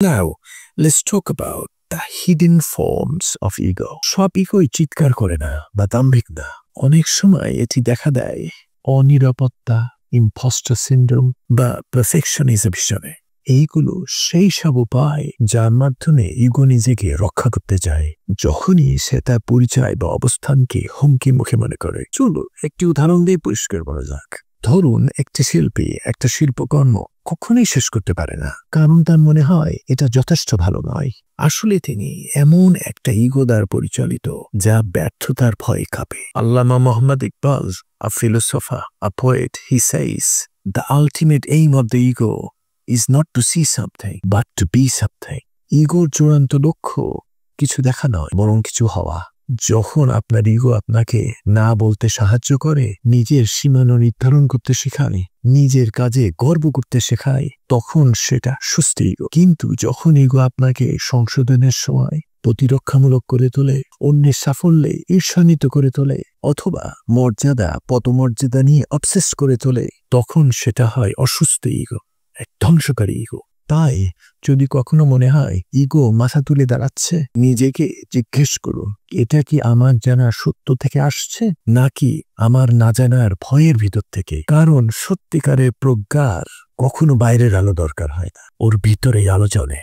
Now, let's talk about the hidden forms of ego. সব ইগোই চিৎকার করে না বা দাম্ভিক না। অনেক সময় এটি দেখা দেয় অনিরাপত্তা, ইম্পোস্টার সিনড্রোম বা পারফেকশনিজম হিসেবে। এইগুলো সেই সব উপায় যার মাধ্যমে ইগো নিজেকে রক্ষা করতে যায় যখনই সে তার পরিচয় বা অবস্থানকে হুমকি মুখে মনে করে। চলো একটি উদাহরণ দিয়ে পরিষ্কার করা যাক। ধরুন একটি শিল্পী একটা শিল্পকর্ম কখনোই শেষ করতে পারে না, কারণ তার মনে হয় এটা যথেষ্ট ভালো নয়। আসলে তিনি এমন একটা ইগো দ্বারা পরিচালিত যা ব্যর্থতার ভয়ে কাঁপে। আল্লামা Mohammad Iqbal, a philosopher, a poet, he says, the ultimate aim of the ego is not to see something, but to be something. ইগোর চূড়ান্ত লক্ষ্য কিছু দেখা নয়, বরং কিছু হওয়া। যখন আপনার ইগো আপনাকে না বলতে সাহায্য করে, নিজের সীমানা নির্ধারণ করতে শেখায়, নিজের কাজে গর্ব করতে শেখায়, তখন সেটা সুস্থ ইগো। কিন্তু যখন ইগো আপনাকে সংশোধনের সময় প্রতিরক্ষামূলক করে তোলে, অন্যের সাফল্যে ঈর্ষান্বিত করে তোলে, অথবা মর্যাদা পদমর্যাদা নিয়ে অবসেস করে তোলে, তখন সেটা হয় অসুস্থ ইগো, এক ধ্বংসকারী ইগো। তাই যদি কখনো মনে হয় ইগো মাথা তুলে দাঁড়াচ্ছে, নিজেকে জিজ্ঞেস করুন, এটা কি আমার জানার সত্য থেকে আসছে নাকি আমার না জানার ভয়ের ভিতর থেকে? কারণ সত্যিকারের প্রজ্ঞার কখনো বাইরের আলো দরকার হয় না, ওর ভিতরেই আলো জ্বলে।